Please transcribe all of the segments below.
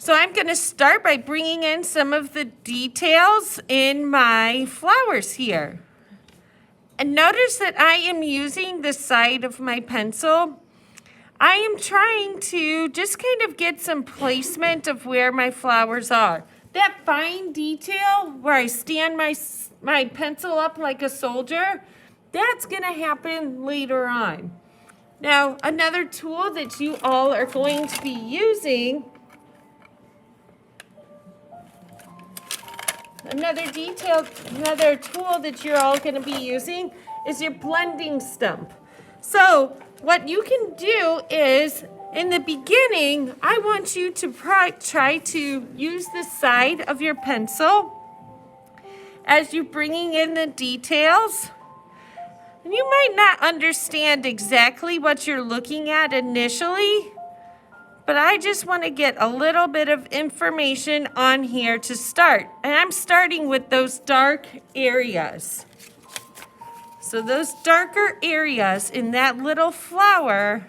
So I'm going to start by bringing in some of the details in my flowers here. And notice that I am using the side of my pencil. I am trying to just kind of get some placement of where my flowers are. That fine detail where I stand my pencil up like a soldier, that's going to happen later on. Now, another tool that you all are going to be using, another tool that you're all going to be using is your blending stump. So what you can do is, in the beginning, I want you to try to use the side of your pencil as you're bringing in the details. And you might not understand exactly what you're looking at initially, but I just want to get a little bit of information on here to start. And I'm starting with those dark areas. So those darker areas in that little flower,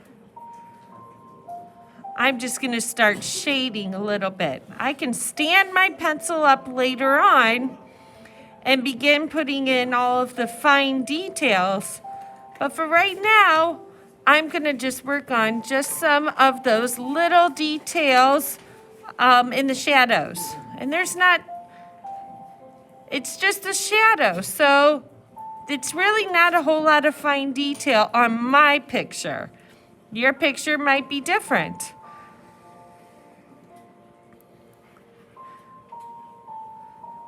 I'm just going to start shading a little bit. I can stand my pencil up later on and begin putting in all of the fine details. But for right now, I'm going to just work on just some of those little details in the shadows. And it's just a shadow, so it's really not a whole lot of fine detail on my picture. Your picture might be different.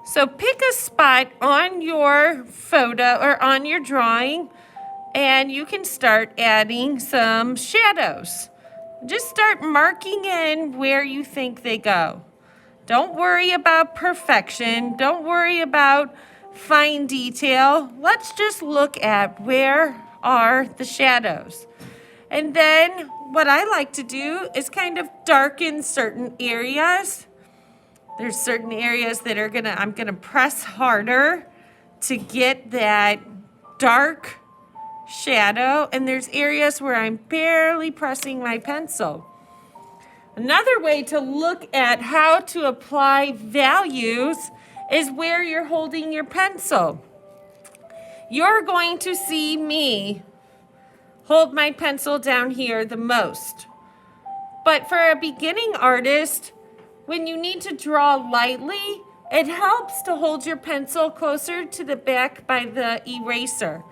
So pick a spot on your photo or on your drawing, and you can start adding some shadows. Just start marking in where you think they go. Don't worry about perfection. Don't worry about fine detail. Let's just look at where are the shadows. And then what I like to do is kind of darken certain areas. There's certain areas that I'm gonna press harder to get that dark shadow, and there's areas where I'm barely pressing my pencil. Another way to look at how to apply values is where you're holding your pencil. You're going to see me hold my pencil down here the most. But for a beginning artist, when you need to draw lightly, it helps to hold your pencil closer to the back by the eraser.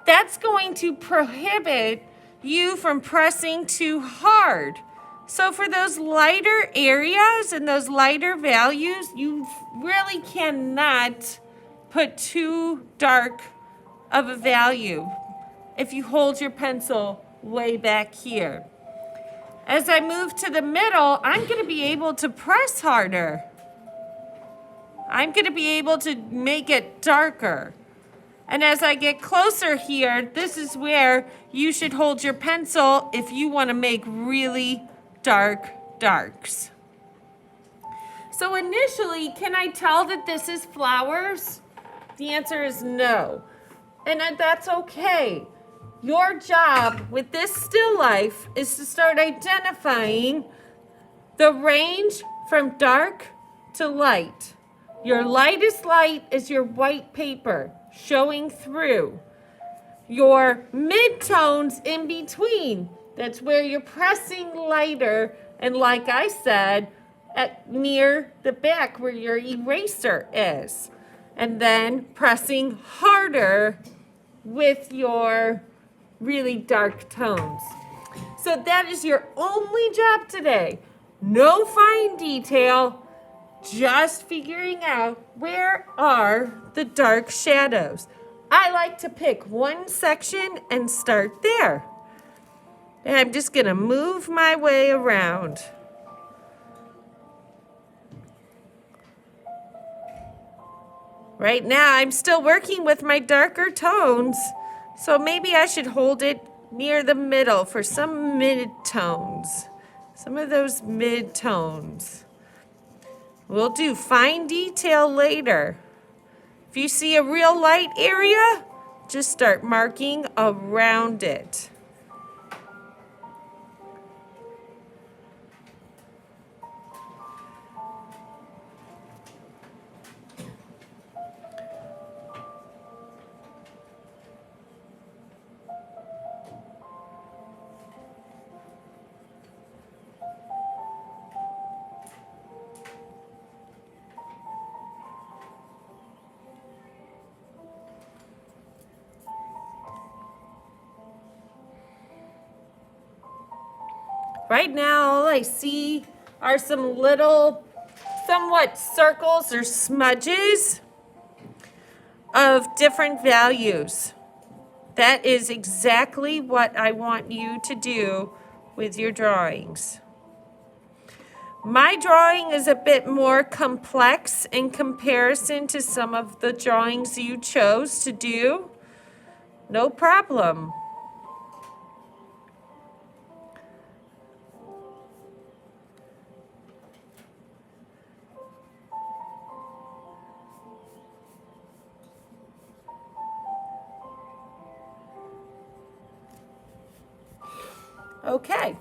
That's going to prohibit you from pressing too hard. So for those lighter areas and those lighter values, you really cannot put too dark of a value if you hold your pencil way back here. As I move to the middle, I'm going to be able to press harder. I'm going to be able to make it darker. And as I get closer here, this is where you should hold your pencil if you want to make really dark darks. So initially, can I tell that this is flowers? The answer is no. And that's okay. Your job with this still life is to start identifying the range from dark to light. Your lightest light is your white paper showing through. Your mid-tones in between, that's where you're pressing lighter, and like I said, near the back where your eraser is. And then pressing harder with your really dark tones. So that is your only job today. No fine detail, just figuring out where are the dark shadows. I like to pick one section and start there. And I'm just going to move my way around. Right now, I'm still working with my darker tones, so maybe I should hold it near the middle for some mid-tones. Some of those mid-tones. We'll do fine detail later. If you see a real light area, just start marking around it. Right now, all I see are some little, somewhat circles or smudges of different values. That is exactly what I want you to do with your drawings. My drawing is a bit more complex in comparison to some of the drawings you chose to do. No problem. Okay.